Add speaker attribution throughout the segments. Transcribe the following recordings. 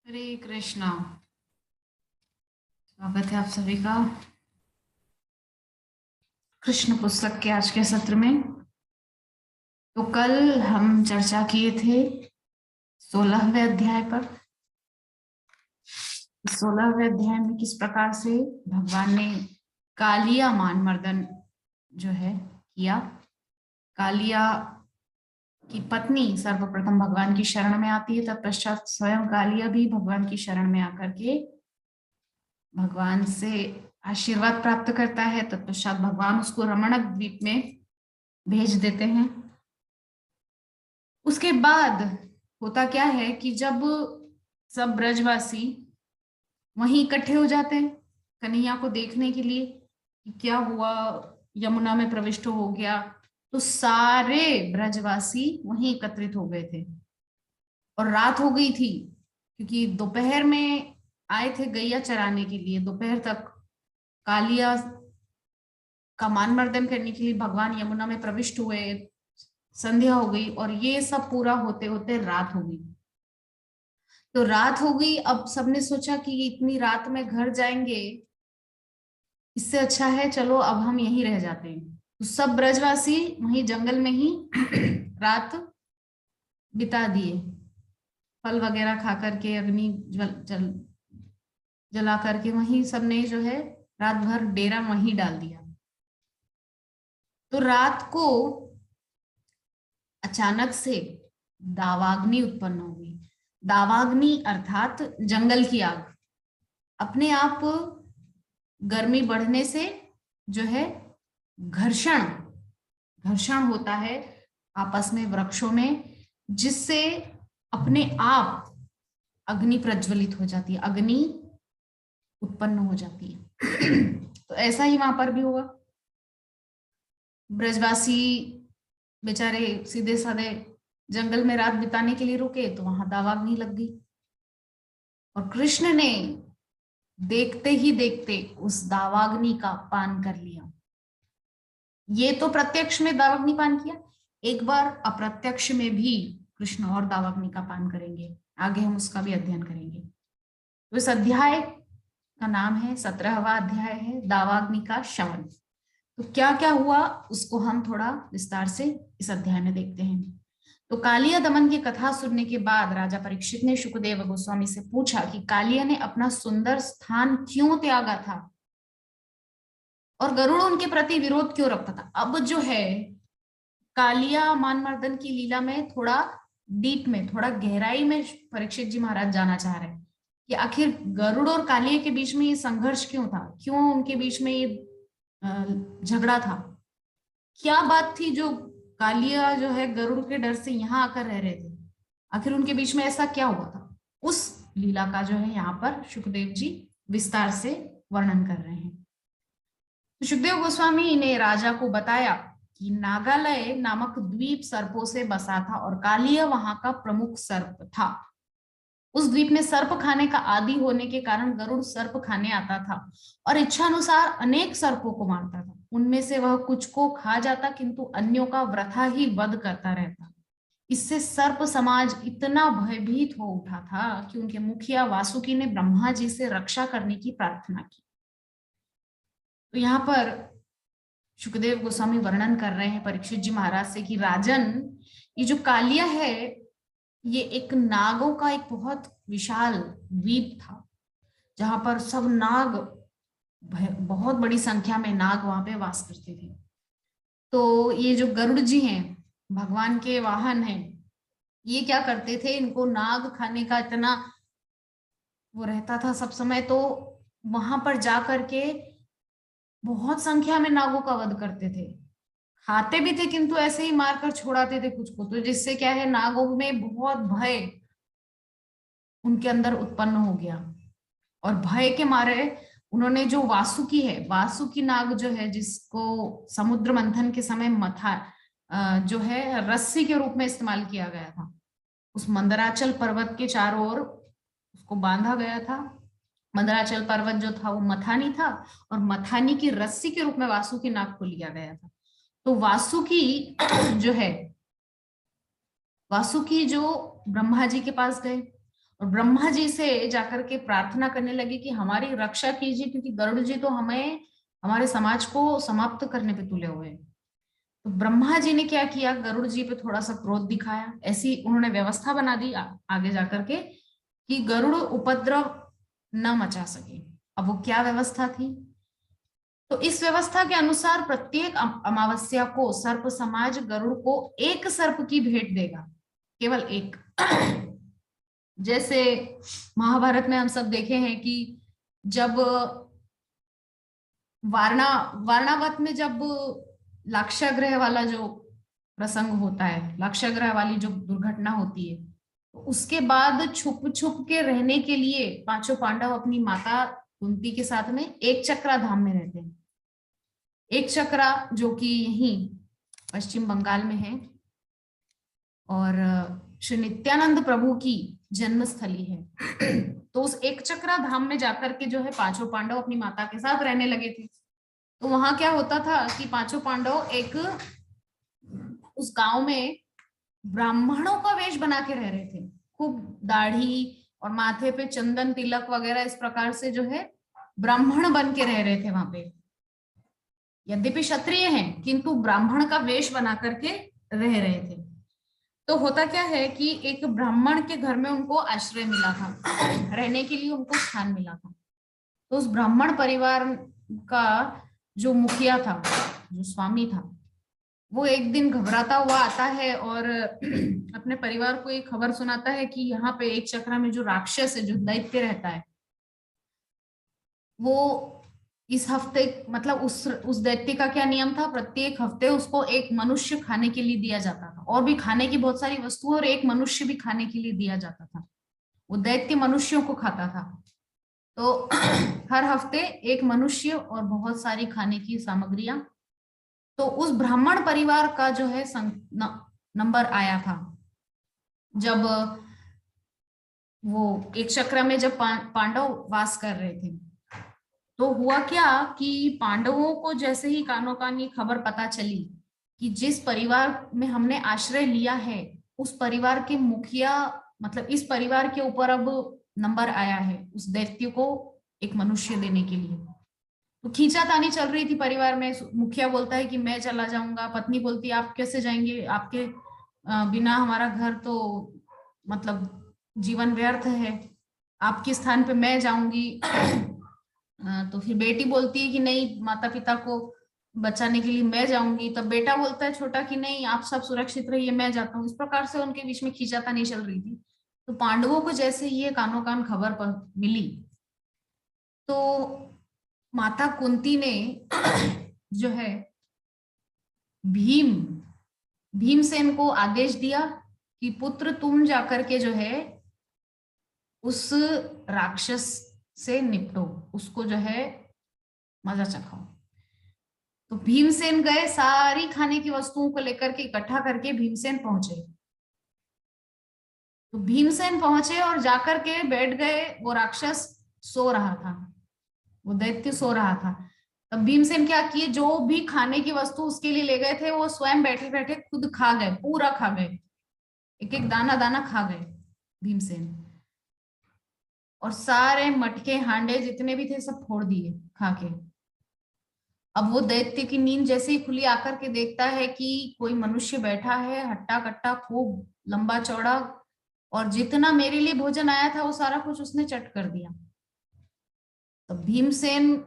Speaker 1: हरे कृष्णा। स्वागत है आप सभी का कृष्ण पुस्तक के आज के सत्र में। तो कल हम चर्चा किए थे 16वें अध्याय पर। 16वें अध्याय में किस प्रकार से भगवान ने कालिया मान मर्दन जो है किया। कालिया की पत्नी सर्वप्रथम भगवान की शरण में आती है, तत्पश्चात स्वयं कालिया भी भगवान की शरण में आकर के भगवान से आशीर्वाद प्राप्त करता है। तत्पश्चात भगवान उसको रमणक द्वीप में भेज देते हैं। उसके बाद होता क्या है कि जब सब ब्रजवासी वहीं इकट्ठे हो जाते हैं कन्हैया को देखने के लिए कि क्या हुआ, यमुना में प्रविष्ट हो गया, तो सारे ब्रजवासी वहीं एकत्रित हो गए थे और रात हो गई थी, क्योंकि दोपहर में आए थे गैया चराने के लिए। दोपहर तक कालिया का मान मर्दन करने के लिए भगवान यमुना में प्रविष्ट हुए। संध्या हो गई और ये सब पूरा होते होते रात हो गई। तो रात हो गई, अब सबने सोचा कि इतनी रात में घर जाएंगे, इससे अच्छा है चलो अब हम यहीं रह जाते हैं। तो सब ब्रजवासी वहीं जंगल में ही रात बिता दिए। फल वगैरह खा करके, अग्नि जला करके वहीं सबने जो है रात भर डेरा वहीं डाल दिया। तो रात को अचानक से दावाग्नि उत्पन्न हो गई। दावाग्नि अर्थात जंगल की आग। अपने आप गर्मी बढ़ने से जो है घर्षण घर्षण होता है आपस में वृक्षों में, जिससे अपने आप अग्नि प्रज्वलित हो जाती है, अग्नि उत्पन्न हो जाती है। तो ऐसा ही वहां पर भी हुआ। ब्रजवासी बेचारे सीधे साधे जंगल में रात बिताने के लिए रुके तो वहां दावाग्नि लग गई और कृष्ण ने देखते ही देखते उस दावाग्नि का पान कर लिया। ये तो प्रत्यक्ष में दावाग्नि पान किया, एक बार अप्रत्यक्ष में भी कृष्ण और दावाग्नि का पान करेंगे। आगे हम उसका भी अध्ययन करेंगे। तो इस अध्याय का नाम है, 17वां अध्याय है, दावाग्नि का शमन। तो क्या क्या हुआ उसको हम थोड़ा विस्तार से इस अध्याय में देखते हैं। तो कालिया दमन की कथा सुनने के बाद राजा परीक्षित ने शुकदेव गोस्वामी से पूछा कि कालिया ने अपना सुंदर स्थान क्यों त्यागा था और गरुड़ उनके प्रति विरोध क्यों रखता था। अब जो है कालिया मानमर्दन की लीला में थोड़ा डीप में, थोड़ा गहराई में परीक्षित जी महाराज जाना चाह रहे हैं कि आखिर गरुड़ और कालिया के बीच में ये संघर्ष क्यों था, क्यों उनके बीच में ये झगड़ा था, क्या बात थी जो कालिया जो है गरुड़ के डर से यहाँ आकर रह रहे थे, आखिर उनके बीच में ऐसा क्या हुआ था। उस लीला का जो है यहाँ पर सुखदेव जी विस्तार से वर्णन कर रहे हैं। तो सुखदेव गोस्वामी ने राजा को बताया कि नागालय नामक द्वीप सर्पों से बसा था और कालिया वहां का प्रमुख सर्प था। उस द्वीप में सर्प खाने का आदि होने के कारण गरुड़ सर्प खाने आता था और इच्छानुसार अनेक सर्पों को मारता था। उनमें से वह कुछ को खा जाता किंतु अन्यों का वृथा ही वध करता रहता। इससे सर्प समाज इतना भयभीत हो उठा था कि उनके मुखिया वासुकी ने ब्रह्मा जी से रक्षा करने की प्रार्थना की। तो यहाँ पर सुखदेव गोस्वामी वर्णन कर रहे हैं परीक्षित जी महाराज से कि राजन, ये जो कालिया है ये एक नागों का एक बहुत विशाल द्वीप था, जहां पर सब नाग, बहुत बड़ी संख्या में नाग वहां पे वास करते थे। तो ये जो गरुड़ जी हैं, भगवान के वाहन हैं, ये क्या करते थे, इनको नाग खाने का इतना वो रहता था सब समय। तो वहां पर जा करके बहुत संख्या में नागों का वध करते थे, खाते भी थे किंतु ऐसे ही मारकर छोड़ाते थे कुछ को। तो जिससे क्या है, नागों में बहुत भय उनके अंदर उत्पन्न हो गया और भय के मारे उन्होंने जो वासुकी है, वासुकी नाग जो है जिसको समुद्र मंथन के समय मथा जो है रस्सी के रूप में इस्तेमाल किया गया था, उस मंदराचल पर्वत के चारों ओर उसको बांधा गया था। मंदराचल पर्वत जो था वो मथानी था और मथानी की रस्सी के रूप में वासुकी नाग को लिया गया था। तो वासुकी जो है, वासुकी जो ब्रह्मा जी के पास गए और ब्रह्मा जी से जाकर के प्रार्थना करने लगी कि हमारी रक्षा कीजिए, क्योंकि गरुड़ जी तो हमें, हमारे समाज को समाप्त करने पे तुले हुए हैं। तो ब्रह्मा जी ने क्या किया, गरुड़ जी पे थोड़ा सा क्रोध दिखाया, ऐसी उन्होंने व्यवस्था बना दी आगे जाकर के कि गरुड़ उपद्रव न मचा सके। अब वो क्या व्यवस्था थी, तो इस व्यवस्था के अनुसार प्रत्येक अमावस्या को सर्प समाज गरुड़ को एक सर्प की भेंट देगा, केवल एक। जैसे महाभारत में हम सब देखे हैं कि जब वारणावत में जब लाक्षागृह वाला जो प्रसंग होता है, लाक्षागृह वाली जो दुर्घटना होती है, तो उसके बाद छुप छुप के रहने के लिए पांचों पांडव अपनी माता कुंती के साथ में एक चक्रा धाम में रहते हैं। एक चक्रा जो कि यहीं पश्चिम बंगाल में है और श्री नित्यानंद प्रभु की जन्मस्थली है। तो उस एक चक्रा धाम में जाकर के जो है पांचों पांडव अपनी माता के साथ रहने लगे थे। तो वहां क्या होता था कि पांचों पांडव एक उस गांव में ब्राह्मणों का वेश बना के रह रहे थे, खूब दाढ़ी और माथे पे चंदन तिलक वगैरह इस प्रकार से जो है ब्राह्मण बन के रह रहे थे वहां पे। यद्यपि क्षत्रिय हैं किंतु ब्राह्मण का वेश बना करके रह रहे थे। तो होता क्या है कि एक ब्राह्मण के घर में उनको आश्रय मिला था, रहने के लिए उनको स्थान मिला था। तो उस ब्राह्मण परिवार का जो मुखिया था, जो स्वामी था, वो एक दिन घबराता हुआ आता है और अपने परिवार को एक खबर सुनाता है कि यहाँ पे एक चक्रा में जो राक्षस है, जो दैत्य रहता है, वो इस हफ्ते, मतलब उस दैत्य का क्या नियम था, प्रत्येक हफ्ते उसको एक मनुष्य खाने के लिए दिया जाता था, और भी खाने की बहुत सारी वस्तुएं, और एक मनुष्य भी खाने के लिए दिया जाता था। वो दैत्य मनुष्यों को खाता था। तो हर हफ्ते एक मनुष्य और बहुत सारी खाने की सामग्रियां। तो उस ब्राह्मण परिवार का जो है नंबर आया था, जब वो एक चक्र में जब पांडव वास कर रहे थे। तो हुआ क्या कि पांडवों को जैसे ही कानों कान ये खबर पता चली कि जिस परिवार में हमने आश्रय लिया है उस परिवार के मुखिया, मतलब इस परिवार के ऊपर अब नंबर आया है उस दैत्य को एक मनुष्य देने के लिए, तो खींचातानी चल रही थी परिवार में। मुखिया बोलता है कि मैं चला जाऊंगा, पत्नी बोलती है आप कैसे जाएंगे, आपके बिना हमारा घर तो मतलब जीवन व्यर्थ है, आपके स्थान पे मैं जाऊंगी। तो फिर बेटी बोलती है कि नहीं, माता पिता को बचाने के लिए मैं जाऊंगी। तब बेटा बोलता है छोटा कि नहीं, आप सब सुरक्षित रहिए, मैं जाता हूँ। इस प्रकार से उनके बीच में खींचातानी चल रही थी। तो पांडवों को जैसे ये कानों कान खबर पर मिली, तो माता कुंती ने जो है भीमसेन को आदेश दिया कि पुत्र तुम जाकर के जो है उस राक्षस से निपटो, उसको जो है मजा चखाओ। तो भीमसेन गए, सारी खाने की वस्तुओं को लेकर के इकट्ठा करके भीमसेन पहुंचे। तो भीमसेन पहुंचे और जाकर के बैठ गए, वो राक्षस सो रहा था, वो दैत्य सो रहा था। तब भीमसेन क्या किए, जो भी खाने की वस्तु उसके लिए ले गए थे वो स्वयं बैठे बैठे खुद खा गए, पूरा खा गए, एक एक दाना दाना खा गए भीमसेन। और सारे मटके हांडे जितने भी थे सब फोड़ दिए खा के। अब वो दैत्य की नींद जैसे ही खुली, आकर के देखता है कि कोई मनुष्य बैठा है हट्टा कट्टा, खूब लंबा चौड़ा, और जितना मेरे लिए भोजन आया था वो सारा कुछ उसने चट कर दिया। तो भीमसेन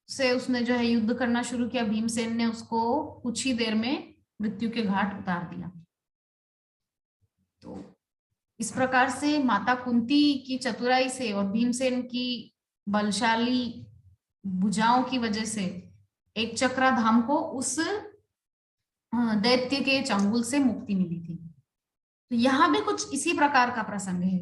Speaker 1: से उसने जो है युद्ध करना शुरू किया। भीमसेन ने उसको कुछ ही देर में मृत्यु के घाट उतार दिया। तो इस प्रकार से माता कुंती की चतुराई से और भीमसेन की बलशाली भुजाओं की वजह से एक चक्रा धाम को उस दैत्य के चंगुल से मुक्ति मिली थी। तो यहाँ भी कुछ इसी प्रकार का प्रसंग है।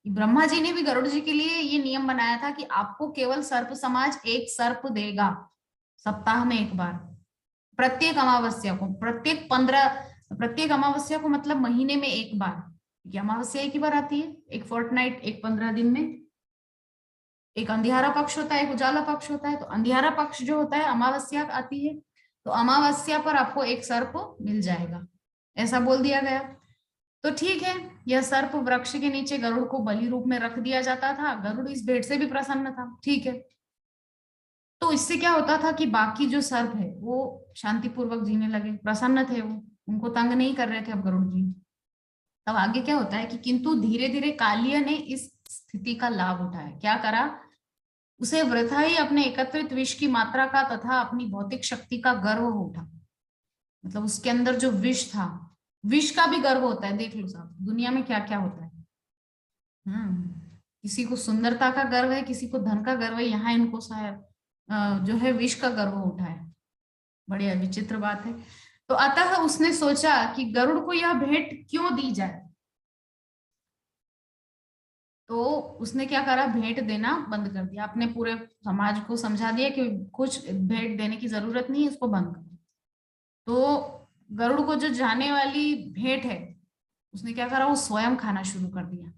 Speaker 1: ब्रह्मा जी ने भी गरुड़ जी के लिए ये नियम बनाया था कि आपको केवल सर्प समाज एक सर्प देगा सप्ताह में एक बार, प्रत्येक अमावस्या को, प्रत्येक अमावस्या को मतलब महीने में एक बार, क्योंकि अमावस्या एक ही बार आती है, एक फोर्टनाइट, एक 15 दिन में। एक अंधियारा पक्ष होता है, एक उजाला पक्ष होता है। तो अंधियारा पक्ष जो होता है अमावस्या आती है, तो अमावस्या पर आपको एक सर्प मिल जाएगा, ऐसा बोल दिया गया। तो ठीक है, यह सर्प वृक्ष के नीचे गरुड़ को बलि रूप में रख दिया जाता था। गरुड़ इस भेंट से भी प्रसन्न था, ठीक है। तो इससे क्या होता था कि बाकी जो सर्प है वो शांतिपूर्वक जीने लगे, प्रसन्न थे, वो उनको तंग नहीं कर रहे थे अब गरुड़ जी। तब आगे क्या होता है कि किंतु धीरे धीरे कालिया ने इस स्थिति का लाभ उठाया। क्या करा, उसे वृथा ही अपने एकत्रित विष की मात्रा का तथा अपनी भौतिक शक्ति का गर्व हो उठा। मतलब उसके अंदर जो विष था, विष का भी गर्व होता है। देख लो साहब, दुनिया में क्या क्या होता है। किसी को सुंदरता का गर्व है, किसी को धन का गर्व है, यहाँ इनको शायद जो है विष का गर्व उठा है। बढ़िया विचित्र बात है। तो अतः उसने सोचा कि गरुड़ को यह भेंट क्यों दी जाए। तो उसने क्या करा, भेंट देना बंद कर दिया। अपने पूरे समाज को समझा दिया कि कुछ भेंट देने की जरूरत नहीं है, इसको बंद कर। तो गरुड़ को जो जाने वाली भेंट है, उसने क्या करा, वो स्वयं खाना शुरू कर दिया।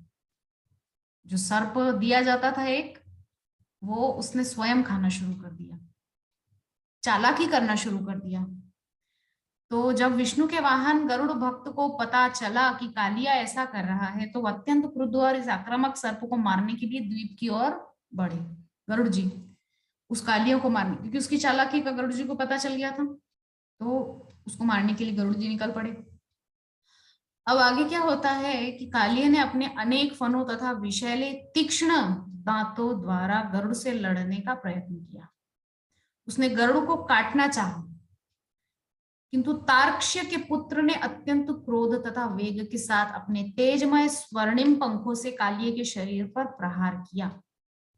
Speaker 1: जो सर्प दिया जाता था एक, वो उसने स्वयं खाना शुरू कर दिया, चालाकी करना शुरू कर दिया। तो जब विष्णु के वाहन गरुड़ भक्त को पता चला कि कालिया ऐसा कर रहा है, तो अत्यंत क्रुद्ध और इस आक्रामक सर्प को मारने के लिए द्वीप की ओर बढ़े। गरुड़ जी उस कालिया को मारने, क्योंकि उसकी चालाकी का गरुड़ जी को पता चल गया था, तो उसको मारने के लिए गरुड़ जी निकल पड़े। अब आगे क्या होता है कि कालिया ने अपने अनेक फनों तथा विषैले तीक्ष्ण दांतों द्वारा गरुड़ से लड़ने का प्रयत्न किया। उसने गरुड़ को काटना चाहा, किंतु तार्क्ष्य के पुत्र ने अत्यंत क्रोध तथा वेग के साथ अपने तेजमय स्वर्णिम पंखों से कालिये के शरीर पर प्रहार किया।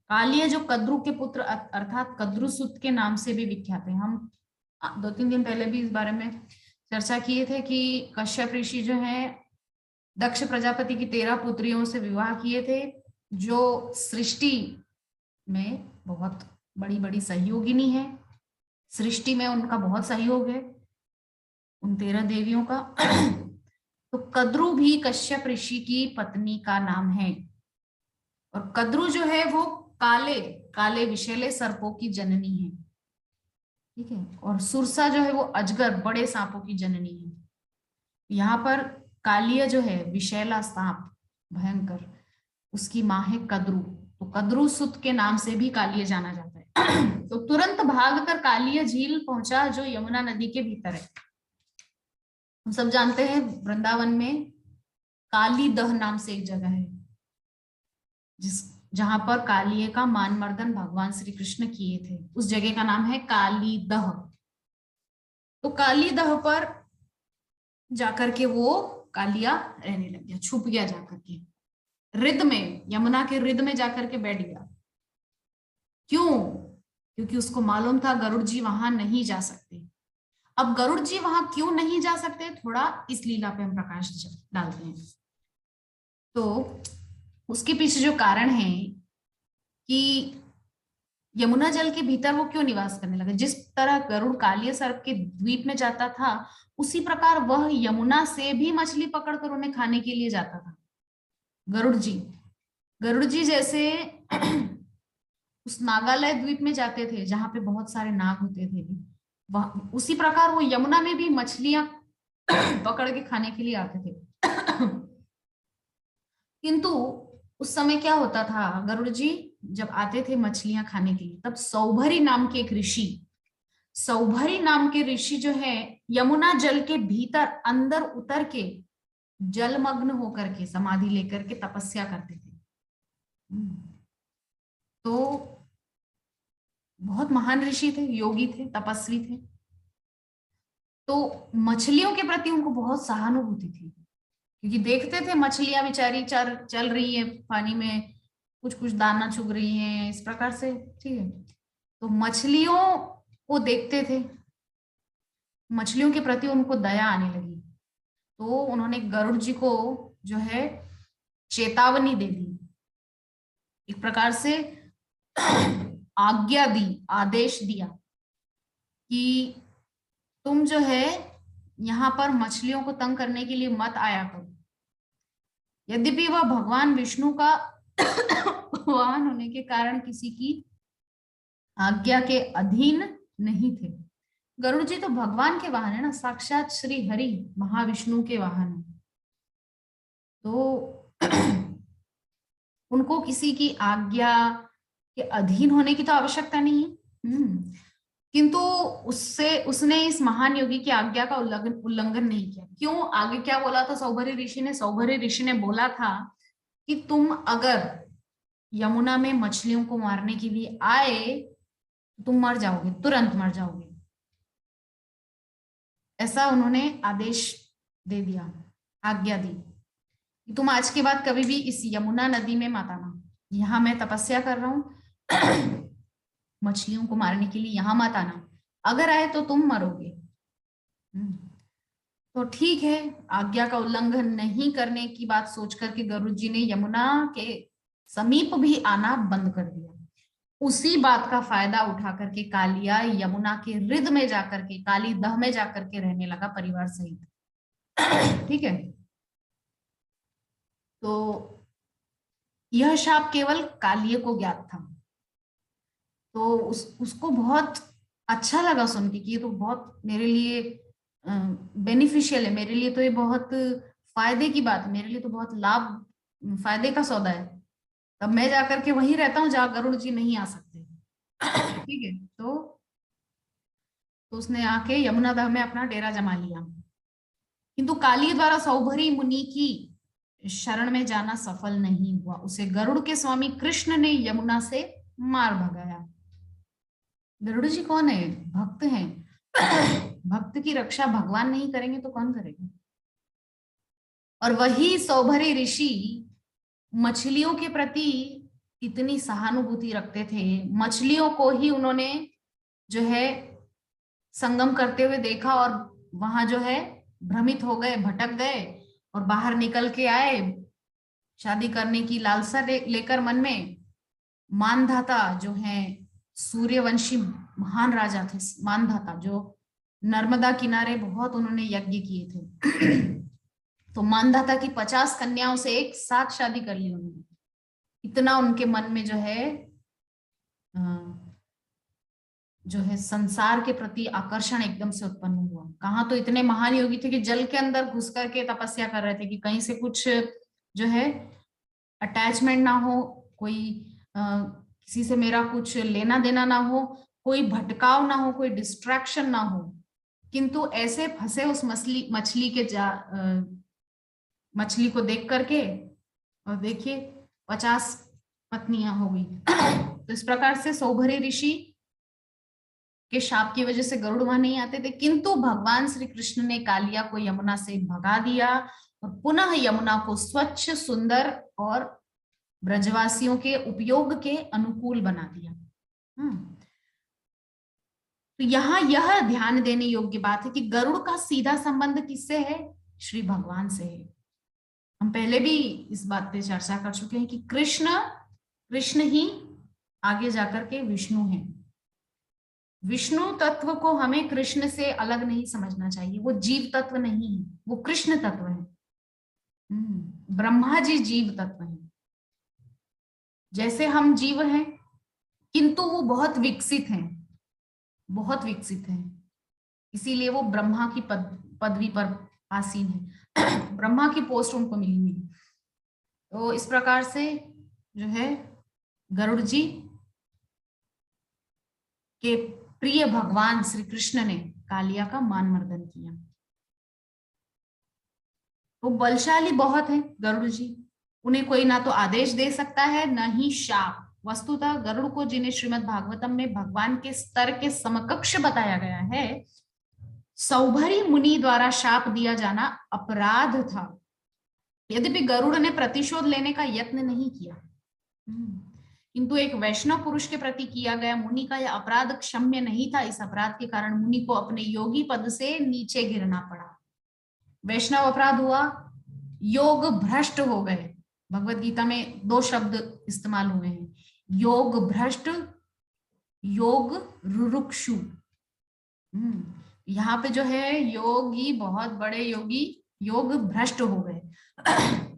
Speaker 1: कालिये जो कद्रु के पुत्र अर्थात कद्रुसुत के नाम से भी विख्यात है। हम 2-3 दिन पहले भी इस बारे में चर्चा किए थे कि कश्यप ऋषि जो है दक्ष प्रजापति की 13 पुत्रियों से विवाह किए थे, जो सृष्टि में बहुत बड़ी बड़ी सहयोगिनी है। सृष्टि में उनका बहुत सहयोग है, उन 13 देवियों का। तो कद्रु भी कश्यप ऋषि की पत्नी का नाम है। और कद्रु जो है वो काले काले विषैले सर्पों की जननी है, ठीक है। और सुरसा जो है वो अजगर बड़े सांपों की जननी है। यहाँ पर कालिया जो है विषैला सांप भयंकर, उसकी माँ है कद्रु। तो कद्रु सुत के नाम से भी कालिया जाना जाता है। तो तुरंत भागकर कालिया झील पहुंचा जो यमुना नदी के भीतर है। हम सब जानते हैं वृंदावन में काली दह नाम से एक जगह है, जहां पर कालिये का मान मर्दन भगवान श्री कृष्ण किए थे। उस जगह का नाम है काली दह। तो काली दह पर जाकर के वो कालिया रहने लग गया, छुप गया जाकर के रिद में, यमुना के रिद में जाकर के बैठ गया। क्यों? क्योंकि उसको मालूम था गरुड़ जी वहां नहीं जा सकते। अब गरुड़ जी वहां क्यों नहीं जा सकते, थोड़ा इस लीला पे हम प्रकाश डालते हैं। तो उसके पीछे जो कारण है कि यमुना जल के भीतर वो क्यों निवास करने लगे। जिस तरह गरुड़ कालिया सर्प के द्वीप में जाता था, उसी प्रकार वह यमुना से भी मछली पकड़कर उन्हें खाने के लिए जाता था। गरुड़ जी जैसे उस नागालय द्वीप में जाते थे जहां पे बहुत सारे नाग होते थे, उसी प्रकार वो यमुना में भी मछलियां पकड़ के खाने के लिए आते थे। किंतु उस समय क्या होता था, गरुड़ जी जब आते थे मछलियां खाने के लिए, तब सौभरी नाम के एक ऋषि, सौभरी नाम के ऋषि जो है यमुना जल के भीतर अंदर उतर के जलमग्न होकर के समाधि लेकर के तपस्या करते थे। तो बहुत महान ऋषि थे, योगी थे, तपस्वी थे। तो मछलियों के प्रति उनको बहुत सहानुभूति थी, क्योंकि देखते थे मछलियां बेचारी चल रही है पानी में, कुछ कुछ दाना चुग रही हैं इस प्रकार से, ठीक है। तो मछलियों को देखते थे, मछलियों के प्रति उनको दया आने लगी। तो उन्होंने गरुड़ जी को जो है चेतावनी दे दी, एक प्रकार से आज्ञा दी, आदेश दिया कि तुम जो है यहाँ पर मछलियों को तंग करने के लिए मत आया करो। यद्यपि वह भगवान विष्णु का वाहन होने के कारण किसी की आज्ञा के अधीन नहीं थे। गरुड़ जी तो भगवान के वाहन है ना, साक्षात श्री हरि महाविष्णु के वाहन है। तो उनको किसी की आज्ञा के अधीन होने की तो आवश्यकता नहीं है। किंतु उसने इस महान योगी की आज्ञा का उल्लंघन नहीं किया। क्यों? आगे क्या बोला था सौभरी ऋषि ने? सौभरी ऋषि ने बोला था कि तुम अगर यमुना में मछलियों को मारने के लिए आए तो तुम मर जाओगे, तुरंत मर जाओगे। ऐसा उन्होंने आदेश दे दिया, आज्ञा दी कि तुम आज के बाद कभी भी इस यमुना नदी में मत आना। यहां मैं तपस्या कर रहा हूं मछलियों को मारने के लिए यहां मत आना, अगर आए तो तुम मरोगे। तो ठीक है, आज्ञा का उल्लंघन नहीं करने की बात सोच करके गरुड़ जी ने यमुना के समीप भी आना बंद कर दिया। उसी बात का फायदा उठा करके कालिया यमुना के रिद में जाकर के, काली दह में जाकर के रहने लगा परिवार सहित। ठीक है, तो यह शाप केवल कालिये को ज्ञात था। तो उसको बहुत अच्छा लगा सुन के कि ये तो बहुत मेरे लिए बेनिफिशियल है, मेरे लिए तो ये बहुत फायदे की बात है, मेरे लिए तो बहुत लाभ फायदे का सौदा है। तब मैं जाकर के वहीं रहता हूँ जहाँ गरुड़ जी नहीं आ सकते। ठीक है, तो उसने आके यमुना दह में अपना डेरा जमा लिया। किंतु काली द्वारा सौभरी मुनि की शरण में जाना सफल नहीं हुआ। उसे गरुड़ के स्वामी कृष्ण ने यमुना से मार भगाया। गरुड़ जी कौन है? भक्त हैं। भक्त की रक्षा भगवान नहीं करेंगे तो कौन करेगा? और वही सौभरी ऋषि मछलियों के प्रति इतनी सहानुभूति रखते थे, मछलियों को ही उन्होंने जो है संगम करते हुए देखा और वहां जो है भ्रमित हो गए, भटक गए और बाहर निकल के आए शादी करने की लालसा लेकर मन में। मानधाता जो है सूर्यवंशी महान राजा थे, मानधाता जो नर्मदा किनारे बहुत उन्होंने यज्ञ किए थे। तो मानधाता की 50 कन्याओं से एक साथ शादी कर ली उन्होंने। इतना उनके मन में जो है संसार के प्रति आकर्षण एकदम से उत्पन्न हुआ। कहाँ तो इतने महान योगी थे कि जल के अंदर घुस करके तपस्या कर रहे थे कि कहीं से कुछ जो है अटैचमेंट ना हो, कोई किसी से मेरा कुछ लेना देना ना हो, कोई भटकाव ना हो, कोई डिस्ट्रैक्शन ना हो। किंतु ऐसे फंसे उस मछली को देख करके, और देखिए 50 पत्नियां हो गई। तो इस प्रकार से सौभरी ऋषि के शाप की वजह से गरुड़ वहां नहीं आते थे। किंतु भगवान श्री कृष्ण ने कालिया को यमुना से भगा दिया और पुनः यमुना को स्वच्छ, सुंदर और ब्रजवासियों के उपयोग के अनुकूल बना दिया। तो यहाँ यह ध्यान देने योग्य बात है कि गरुड़ का सीधा संबंध किससे है? श्री भगवान से है। हम पहले भी इस बात पे चर्चा कर चुके हैं कि कृष्ण ही आगे जाकर के विष्णु हैं। विष्णु तत्व को हमें कृष्ण से अलग नहीं समझना चाहिए। वो जीव तत्व नहीं है, वो कृष्ण तत्व है। ब्रह्मा जी जीव तत्व है, जैसे हम जीव हैं, किंतु वो बहुत विकसित हैं, बहुत विकसित हैं। इसीलिए वो ब्रह्मा की पदवी पर आसीन है। ब्रह्मा की पोस्ट उनको मिली हुई। तो इस प्रकार से जो है गरुड़ जी के प्रिय भगवान श्री कृष्ण ने कालिया का मान मर्दन किया। वो बलशाली बहुत है गरुड़ जी, उन्हें कोई ना तो आदेश दे सकता है न ही शाप। वस्तुतः गरुड़ को, जिन्हें श्रीमद् भागवतम में भगवान के स्तर के समकक्ष बताया गया है, सौभरी मुनि द्वारा शाप दिया जाना अपराध था। यद्यपि गरुड़ ने प्रतिशोध लेने का यत्न नहीं किया, किंतु एक वैष्णव पुरुष के प्रति किया गया मुनि का यह अपराध क्षम्य नहीं था। इस अपराध के कारण मुनि को अपने योगी पद से नीचे गिरना पड़ा। वैष्णव अपराध हुआ, योग भ्रष्ट हो गए। भगवत गीता में 2 शब्द इस्तेमाल हुए हैं, योग भ्रष्ट, योग रुरुक्षु। यहाँ पे जो है योगी, बहुत बड़े योगी योग भ्रष्ट हो गए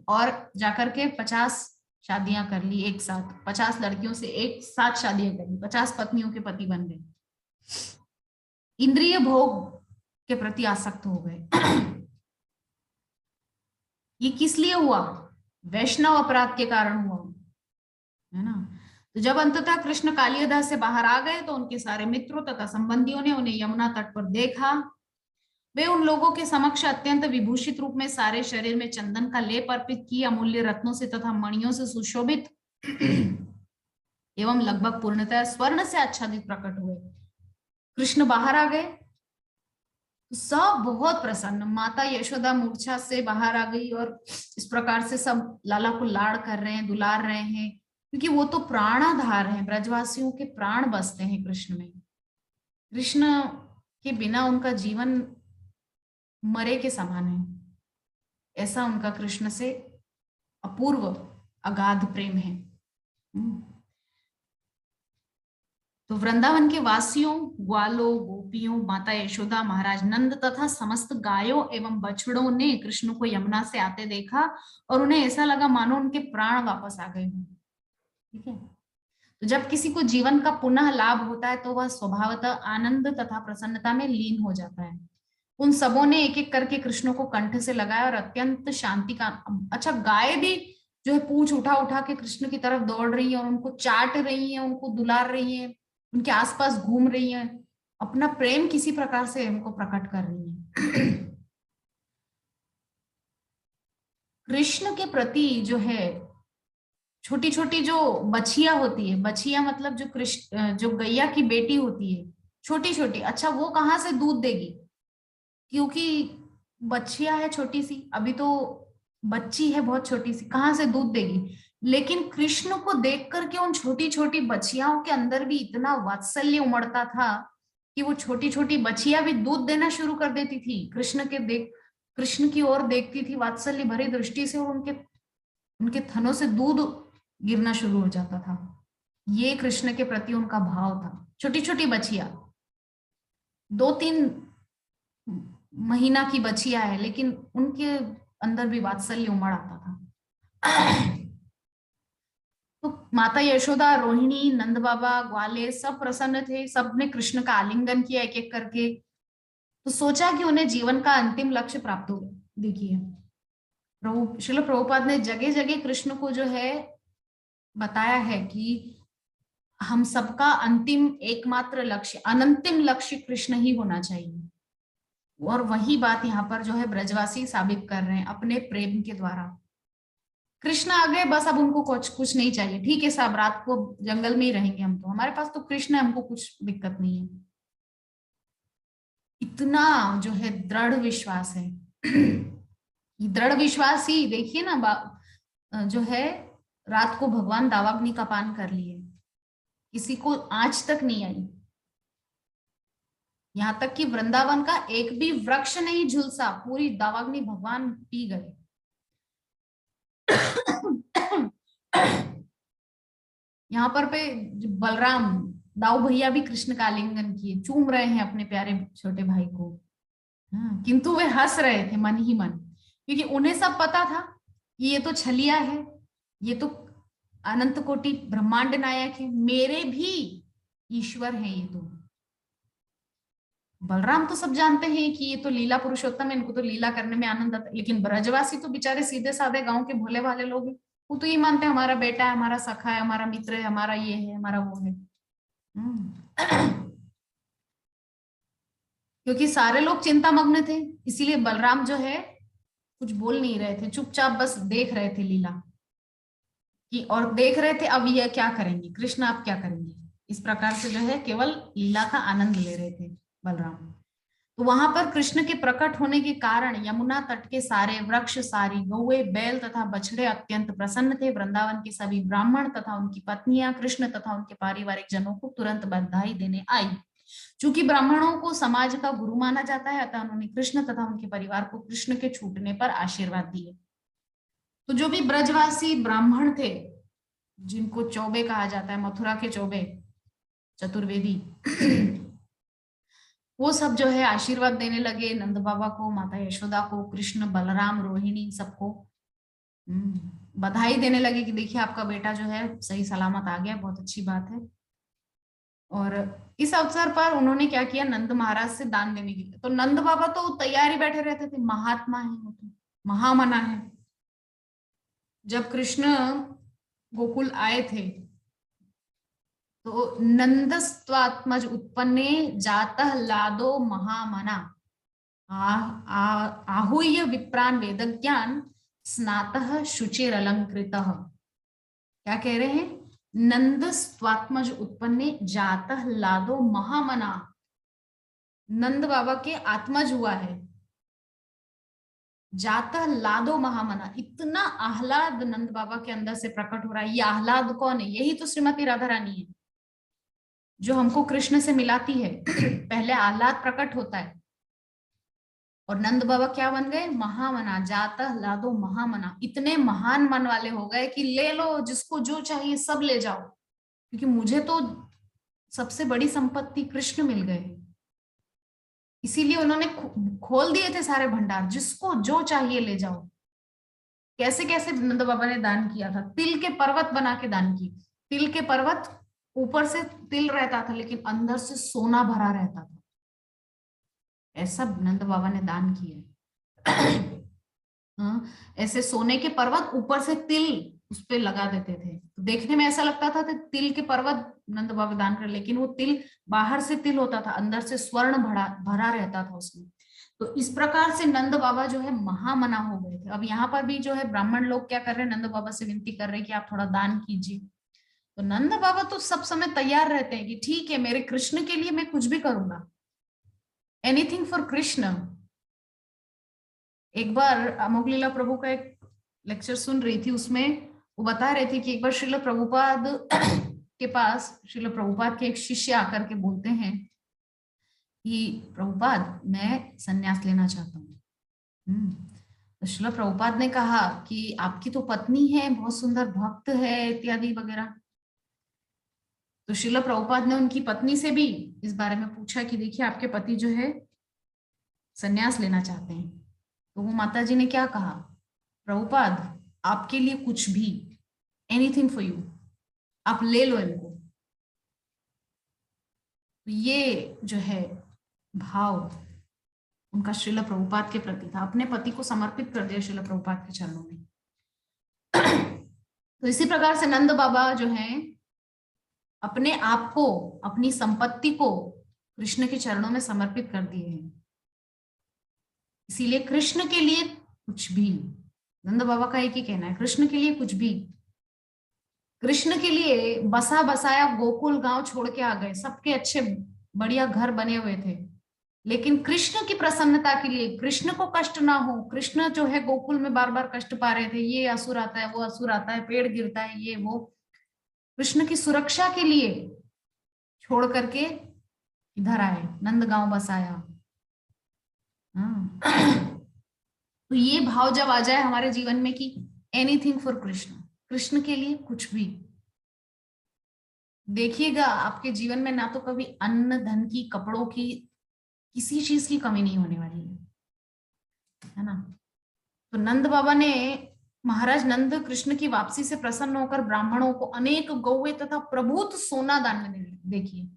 Speaker 1: और जाकर के 50 शादियां कर ली एक साथ, 50 लड़कियों से एक साथ शादियां कर ली, 50 पत्नियों के पति बन गए, इंद्रिय भोग के प्रति आसक्त हो गए। ये किस लिए हुआ? वैष्णव अपराध के कारण हुआ, है ना। तो जब अंततः कृष्ण कालियदा से बाहर आ गए तो उनके सारे मित्रों तथा संबंधियों ने उन्हें यमुना तट पर देखा। वे उन लोगों के समक्ष अत्यंत विभूषित रूप में सारे शरीर में चंदन का लेप अर्पित की, अमूल्य रत्नों से तथा मणियों से सुशोभित एवं लगभग पूर्णतः स्वर्ण से आच्छादित प्रकट हुए। कृष्ण बाहर आ गए, सब बहुत प्रसन्न। माता यशोदा मूर्छा से बाहर आ गई और इस प्रकार से सब लाला को लाड़ कर रहे हैं, दुलार रहे हैं, क्योंकि वो तो प्राणाधार हैं, ब्रजवासियों के प्राण बसते हैं कृष्ण में। कृष्ण के बिना उनका जीवन मरे के समान है, ऐसा उनका कृष्ण से अपूर्व अगाध प्रेम है। तो वृंदावन के वासियों, ग्वालों, गोपियों, माता यशोदा, महाराज नंद तथा समस्त गायों एवं बछड़ों ने कृष्ण को यमुना से आते देखा और उन्हें ऐसा लगा मानो उनके प्राण वापस आ गए हों। ठीक है। तो जब किसी को जीवन का पुनः लाभ होता है तो वह स्वभावतः आनंद तथा प्रसन्नता में लीन हो जाता है। उन सबों ने एक एक करके कृष्ण को कंठ से लगाया और अत्यंत शांति का, अच्छा गाय भी जो है पूंछ उठा उठा के कृष्ण की तरफ दौड़ रही है और उनको चाट रही है, उनको दुलार रही है, उनके आसपास घूम रही है, अपना प्रेम किसी प्रकार से उनको प्रकट कर रही है। कृष्ण के प्रति जो है छोटी छोटी जो बछिया होती है, बछिया मतलब जो कृष्ण जो गैया की बेटी होती है, छोटी छोटी, अच्छा वो कहाँ से दूध देगी? क्योंकि बच्चिया है छोटी सी, अभी तो बच्ची है बहुत छोटी सी, कहाँ से दूध देगी? लेकिन कृष्ण को देख करके उन छोटी छोटी बच्चियाओं के अंदर भी इतना वात्सल्य उमड़ता था कि वो छोटी छोटी बच्चियां भी दूध देना शुरू कर देती थी, कृष्ण की ओर देखती थी वात्सल्य भरी दृष्टि से, और उनके उनके थनों से दूध गिरना शुरू हो जाता था। ये कृष्ण के प्रति उनका भाव था। छोटी छोटी बच्चियां, 2-3 महीना की बच्चिया है, लेकिन उनके अंदर भी वात्सल्य उमड़ आता था। तो माता यशोदा, रोहिणी, नंद बाबा, ग्वाले सब प्रसन्न थे, सबने कृष्ण का आलिंगन किया एक एक करके। तो सोचा कि उन्हें जीवन का अंतिम लक्ष्य प्राप्त हो। देखिए प्रभु श्रील प्रभुपाद ने जगह जगह कृष्ण को जो है बताया है कि हम सबका अंतिम एकमात्र लक्ष्य, अनंतिम लक्ष्य कृष्ण ही होना चाहिए। और वही बात यहाँ पर जो है ब्रजवासी साबित कर रहे हैं अपने प्रेम के द्वारा। कृष्ण आ गए, बस अब उनको कुछ कुछ नहीं चाहिए, ठीक है साहब रात को जंगल में ही रहेंगे हम, तो हमारे पास तो कृष्ण है, हमको कुछ दिक्कत नहीं है। इतना जो है दृढ़ विश्वास है। दृढ़ विश्वास ही देखिए ना, जो है रात को भगवान दावाग्नि का पान कर लिए, किसी को आंच तक नहीं आई। यहाँ तक कि वृंदावन का एक भी वृक्ष नहीं झुलसा, पूरी दावाग्नि भगवान पी गए। यहाँ पर पे बलराम दाऊ भैया भी कृष्ण का आलिंगन किए, चूम रहे हैं अपने प्यारे छोटे भाई को। किंतु वे हंस रहे थे मन ही मन, क्योंकि उन्हें सब पता था कि ये तो छलिया है, ये तो अनंत कोटि ब्रह्मांड नायक है, मेरे भी ईश्वर है ये तो। बलराम तो सब जानते हैं कि ये तो लीला पुरुषोत्तम है, इनको तो लीला करने में आनंद आता है, लेकिन ब्रजवासी तो बेचारे सीधे साधे गांव के भोले भाले लोग हैं, वो तो ये मानते हैं हमारा बेटा है, हमारा सखा है, हमारा मित्र है, हमारा ये है, हमारा वो है। क्योंकि सारे लोग चिंता मग्न थे, इसीलिए बलराम जो है कुछ बोल नहीं रहे थे, चुपचाप बस देख रहे थे लीला कि, और देख रहे थे अब ये क्या करेंगे, कृष्ण आप क्या करेंगे, इस प्रकार से जो है केवल लीला का आनंद ले रहे थे बलराम। तो वहां पर कृष्ण के प्रकट होने के कारण यमुना तट के सारे वृक्ष, सारी गौए, बैल तथा बछड़े अत्यंत प्रसन्न थे। वृंदावन के सभी ब्राह्मण तथा उनकी पत्नियां कृष्ण तथा उनके पारिवारिक जनों को तुरंत बधाई देने आई। चूंकि ब्राह्मणों को समाज का गुरु माना जाता है, अतः उन्होंने कृष्ण तथा उनके परिवार को कृष्ण के छूटने पर आशीर्वाद दिए। तो जो भी ब्रजवासी ब्राह्मण थे, जिनको चौबे कहा जाता है, मथुरा के चौबे, चतुर्वेदी, वो सब जो है आशीर्वाद देने लगे नंद बाबा को, माता यशोदा को, कृष्ण, बलराम, रोहिणी, सबको बधाई देने लगे कि देखिए आपका बेटा जो है सही सलामत आ गया, बहुत अच्छी बात है। और इस अवसर पर उन्होंने क्या किया, नंद महाराज से दान देने के लिए। तो नंद बाबा तो तैयारी बैठे रहते थे, महात्मा है वो तो, महामना है, जब कृष्ण गोकुल आए थे तो नंदस्त्वात्मज उत्पन्ने जातः लादो महामना आहूय विप्रान वेदज्ञान स्नातः शुचिर अलंकृतः। क्या कह रहे हैं? नंद स्वात्मज उत्पन्ने जातः लादो महामना, नंद बाबा के आत्मज हुआ है। जातः लादो महामना, इतना आह्लाद नंद बाबा के अंदर से प्रकट हो रहा है। ये आह्लाद कौन है? यही तो श्रीमती राधा रानी है जो हमको कृष्ण से मिलाती है। पहले आह्लाद प्रकट होता है और नंद बाबा क्या बन गए? महामना, जाता लादो महामना, इतने महान मन वाले हो गए कि ले लो, जिसको जो चाहिए सब ले जाओ, क्योंकि मुझे तो सबसे बड़ी संपत्ति कृष्ण मिल गए। इसीलिए उन्होंने खोल दिए थे सारे भंडार, जिसको जो चाहिए ले जाओ। कैसे कैसे नंद बाबा ने दान किया था? तिल के पर्वत बना के दान की। तिल के पर्वत, ऊपर से तिल रहता था लेकिन अंदर से सोना भरा रहता था। ऐसा नंद बाबा ने दान किया। हाँ, ऐसे सोने के पर्वत, ऊपर से तिल उस पे लगा देते थे, तो देखने में ऐसा लगता था कि तिल के पर्वत नंद बाबा दान कर, लेकिन वो तिल बाहर से तिल होता था, अंदर से स्वर्ण भरा भरा रहता था उसमें। तो इस प्रकार से नंद बाबा जो है महामना हो गए थे। अब यहाँ पर भी जो है ब्राह्मण लोग क्या कर रहे हैं? नंद बाबा से विनती कर रहे हैं कि आप थोड़ा दान कीजिए। तो नंद बाबा तो सब समय तैयार रहते हैं कि ठीक है, मेरे कृष्ण के लिए मैं कुछ भी करूंगा, एनीथिंग फॉर कृष्ण। एक बार अमोघ लीला प्रभु का एक लेक्चर सुन रही थी, उसमें वो बता रहे थे कि एक बार श्रील प्रभुपाद के पास श्रील प्रभुपाद के एक शिष्य आकर के बोलते हैं कि प्रभुपाद, मैं संन्यास लेना चाहता हूँ। तो श्रील प्रभुपाद ने कहा कि आपकी तो पत्नी है, बहुत सुंदर भक्त है, इत्यादि वगैरह। तो श्रील प्रभुपाद ने उनकी पत्नी से भी इस बारे में पूछा कि देखिए, आपके पति जो है संन्यास लेना चाहते हैं। तो वो माता जी ने क्या कहा? प्रभुपाद, आपके लिए कुछ भी, एनीथिंग फॉर यू, आप ले लो इनको। तो ये जो है भाव उनका श्रील प्रभुपाद के प्रति था, अपने पति को समर्पित कर दिया श्रील प्रभुपाद के चरणों में। तो इसी प्रकार से नंद बाबा जो है अपने आप को, अपनी संपत्ति को कृष्ण के चरणों में समर्पित कर दिए हैं। इसीलिए कृष्ण के लिए कुछ भी, नंद बाबा का एक ही कहना है, कृष्ण के लिए कुछ भी। कृष्ण के लिए बसा बसाया गोकुल गांव छोड़ के आ गए, सबके अच्छे बढ़िया घर बने हुए थे, लेकिन कृष्ण की प्रसन्नता के लिए, कृष्ण को कष्ट ना हो। कृष्ण जो है गोकुल में बार बार कष्ट पा रहे थे, ये असुर आता है, वो असुर आता है, पेड़ गिरता है, ये वो। कृष्ण की सुरक्षा के लिए छोड़ करके इधर आए, नंदगांव बसाया। तो ये भाव जब आ जाए हमारे जीवन में कि एनीथिंग फॉर कृष्ण, कृष्ण के लिए कुछ भी, देखिएगा आपके जीवन में ना तो कभी अन्न, धन की, कपड़ों की, किसी चीज की कमी नहीं होने वाली है ना। तो नंद बाबा ने, महाराज नंद कृष्ण की वापसी से प्रसन्न होकर ब्राह्मणों को अनेक गौवे तथा प्रभुत सोना दान में दे। देखिए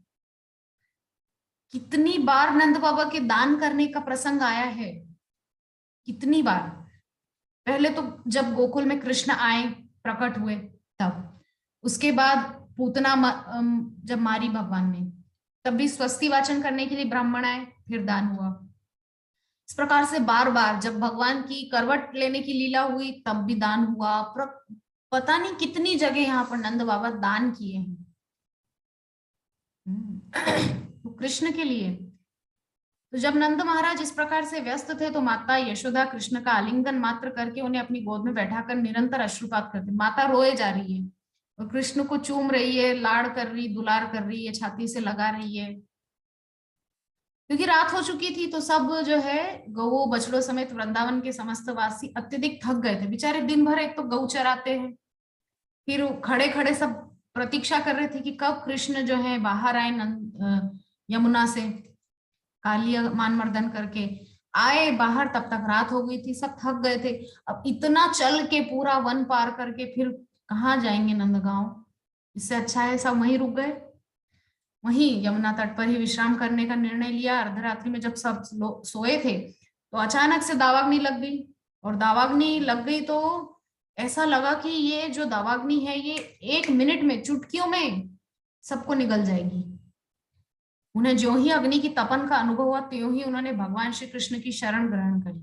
Speaker 1: कितनी बार नंद बाबा के दान करने का प्रसंग आया है, कितनी बार। पहले तो जब गोकुल में कृष्ण आए, प्रकट हुए, तब, उसके बाद पूतना जब मारी भगवान ने, तब भी स्वस्ति वाचन करने के लिए ब्राह्मण आए, फिर दान हुआ। इस प्रकार से बार बार जब भगवान की करवट लेने की लीला हुई, तब भी दान हुआ। पता नहीं कितनी जगह यहाँ पर नंद बाबा दान किए हैं। तो कृष्ण के लिए। तो जब नंद महाराज इस प्रकार से व्यस्त थे तो माता यशोदा कृष्ण का आलिंगन मात्र करके उन्हें अपनी गोद में बैठाकर निरंतर अश्रुपात करती। माता रोए जा रही है और कृष्ण को चूम रही है, लाड़ कर रही, दुलार कर रही है, छाती से लगा रही है। क्योंकि रात हो चुकी थी तो सब जो है गऊ बछड़ों समेत वृंदावन के समस्त वासी अत्यधिक थक गए थे बेचारे। दिन भर एक तो गऊ चराते हैं, फिर खड़े खड़े सब प्रतीक्षा कर रहे थे कि कब कृष्ण जो है बाहर आए, यमुना से कालिया मान मर्दन करके आए बाहर। तब तक रात हो गई थी, सब थक गए थे। अब इतना चल के पूरा वन पार करके फिर कहाँ जाएंगे नंदगांव? इससे अच्छा है सब वहीं रुक गए, वहीं यमुना तट पर ही विश्राम करने का निर्णय लिया। अर्धरात्रि में जब सब सोए थे तो अचानक से दावाग्नि लग गई, और दावाग्नि लग गई तो ऐसा लगा कि ये जो दावाग्नि है ये 1 मिनट में, चुटकियों में सबको निगल जाएगी। उन्हें जो ही अग्नि की तपन का अनुभव हुआ, त्यों ही उन्होंने भगवान श्री कृष्ण की शरण ग्रहण करी।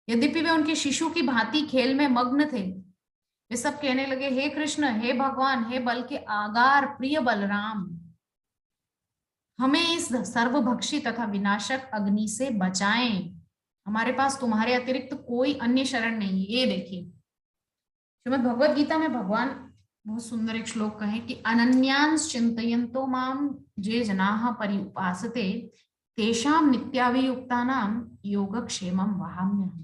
Speaker 1: यद्यपि वे उनके शिशु की भांति खेल में मग्न थे, वे सब कहने लगे, हे कृष्ण, हे भगवान, हे बल के आगार प्रिय बलराम, हमें इस सर्वभक्षी तथा विनाशक अग्नि से बचाएं। हमारे पास तुम्हारे अतिरिक्त कोई अन्य शरण नहीं। ये देखिए, श्रीमद् भगवद गीता में भगवान बहुत सुंदर एक श्लोक कहे कि अनन्यांस चिंतयन्तो माम जे जनाः पर्युपासते तेषां नित्याभियुक्तानां योगक्षेमं वहाम्यहम्।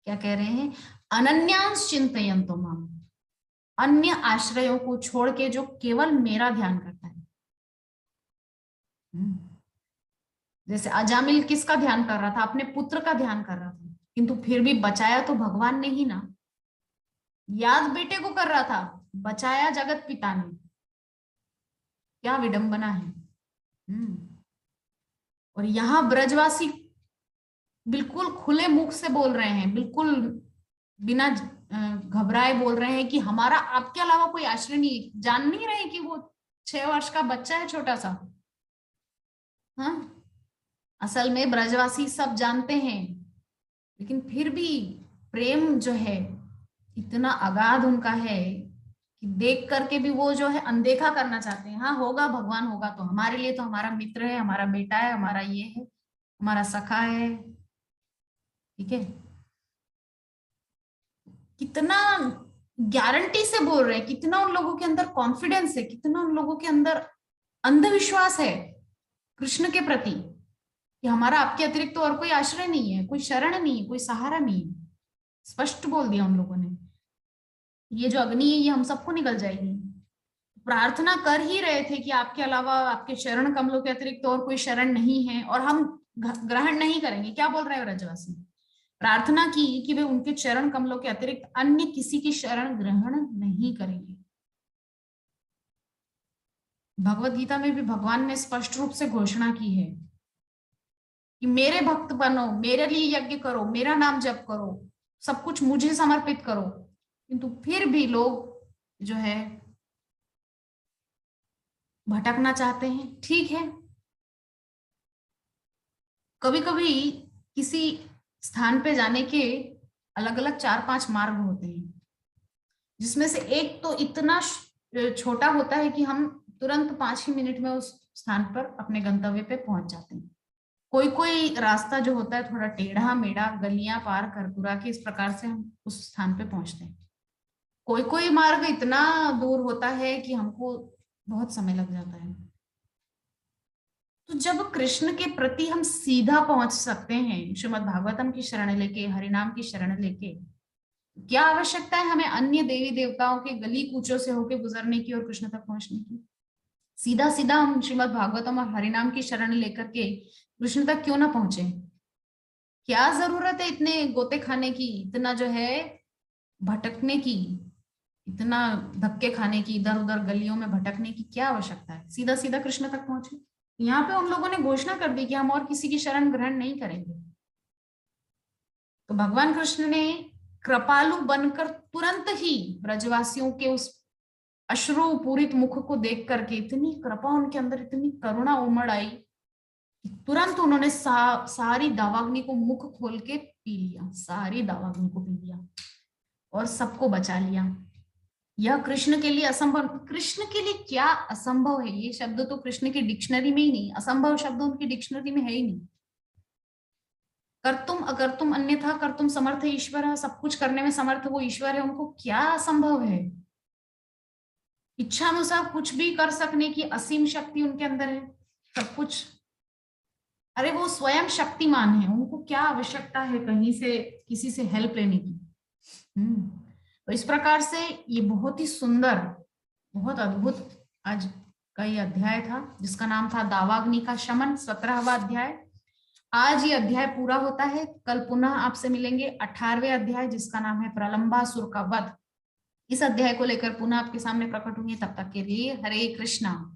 Speaker 1: क्या कह रहे हैं? अनन्यांस चिंतयन्तो माम, अन्य आश्रयों को छोड़ के जो केवल मेरा ध्यान करता है। जैसे अजामिल किसका ध्यान कर रहा था? अपने पुत्र का ध्यान कर रहा था, किंतु फिर भी बचाया तो भगवान ने ही ना। याद बेटे को कर रहा था, बचाया जगत पिता ने। क्या विडंबना है। और यहां ब्रजवासी बिल्कुल खुले मुख से बोल रहे हैं, बिल्कुल बिना घबराए बोल रहे हैं कि हमारा आपके अलावा कोई आश्रय नहीं। जान नहीं रहे कि वो 6 वर्ष का बच्चा है, छोटा सा। हाँ, असल में ब्रजवासी सब जानते हैं, लेकिन फिर भी प्रेम जो है इतना अगाध उनका है कि देख करके भी वो जो है अनदेखा करना चाहते हैं। हाँ, होगा, भगवान होगा तो हमारे लिए तो हमारा मित्र है, हमारा बेटा है, हमारा ये है, हमारा सखा है। ठीक है, कितना गारंटी से बोल रहे हैं, कितना उन लोगों के अंदर कॉन्फिडेंस है, कितना उन लोगों के अंदर अंधविश्वास है कृष्ण के प्रति कि हमारा आपके अतिरिक्त तो और कोई आश्रय नहीं है, कोई शरण नहीं है, कोई सहारा नहीं है। स्पष्ट बोल दिया उन लोगों ने, ये जो अग्नि है ये हम सबको निकल जाएगी। प्रार्थना कर ही रहे थे कि आपके अलावा, आपके चरण कमलों के अतिरिक्त तो और कोई शरण नहीं है और हम ग्रहण नहीं करेंगे। क्या बोल रहे हैं ब्रजवासी? प्रार्थना की कि वे उनके चरण कमलों के अतिरिक्त अन्य किसी की शरण ग्रहण नहीं करेंगे। भगवत गीता में भी भगवान ने स्पष्ट रूप से घोषणा की है कि मेरे भक्त बनो, मेरे लिए यज्ञ करो, मेरा नाम जप करो, सब कुछ मुझे समर्पित करो। किंतु फिर भी लोग जो है भटकना चाहते हैं। ठीक है, कभी कभी किसी स्थान पे जाने के अलग अलग 4-5 मार्ग होते हैं, जिसमें से एक तो इतना छोटा होता है कि हम तुरंत 5 ही मिनट में उस स्थान पर अपने गंतव्य पे पहुंच जाते हैं। कोई कोई रास्ता जो होता है थोड़ा टेढ़ा मेढ़ा, गलियां पार कर पुरा के इस प्रकार से हम उस स्थान पे पहुंचते हैं। कोई कोई मार्ग इतना दूर होता है कि हमको बहुत समय लग जाता है। तो जब कृष्ण के प्रति हम सीधा पहुंच सकते हैं श्रीमद् भागवतम की शरण लेके, हरिनाम की शरण लेके, क्या आवश्यकता है हमें अन्य देवी देवताओं के गली कूचों से होकर गुजरने की और कृष्ण तक पहुंचने की? सीधा सीधा हम श्रीमद् भागवतम और हरिनाम की शरण लेकर के कृष्ण तक क्यों ना पहुंचे? क्या जरूरत है इतने गोते खाने की, इतना जो है भटकने की, इतना धक्के खाने की, इधर उधर गलियों में भटकने की क्या आवश्यकता है? सीधा सीधा कृष्ण तक पहुंचे। यहाँ पे उन लोगों ने घोषणा कर दी कि हम और किसी की शरण ग्रहण नहीं करेंगे। तो भगवान कृष्ण ने कृपालु बनकर तुरंत ही ब्रजवासियों के उस अश्रु पूरित मुख को देख करके, इतनी कृपा उनके अंदर, इतनी करुणा उमड़ आई कि तुरंत उन्होंने सारी दावाग्नि को मुख खोल के पी लिया, सारी दावाग्नि को पी लिया और सबको बचा लिया। यह कृष्ण के लिए असंभव। कृष्ण के लिए क्या असंभव है? ये शब्द तो कृष्ण की डिक्शनरी में ही नहीं, असंभव शब्द उनकी डिक्शनरी में है ही नहीं। कर्तुम अकर्तुम अन्यथा कर्तुम समर्थ ईश्वर है, सब कुछ करने में समर्थ वो ईश्वर है, उनको क्या असंभव है? इच्छा अनुसार कुछ भी कर सकने की असीम शक्ति उनके अंदर है, सब कुछ। अरे वो स्वयं शक्तिमान है, उनको क्या आवश्यकता है कहीं से किसी से हेल्प लेने की? तो इस प्रकार से ये बहुत ही सुंदर, बहुत अद्भुत आज का ये अध्याय था, जिसका नाम था दावाग्नि का शमन, 17वां अध्याय। आज ये अध्याय पूरा होता है। कल पुनः आपसे मिलेंगे 18वें अध्याय, जिसका नाम है प्रलंबासुर का वध। इस अध्याय को लेकर पुनः आपके सामने प्रकट होंगे। तब तक के लिए हरे कृष्णा।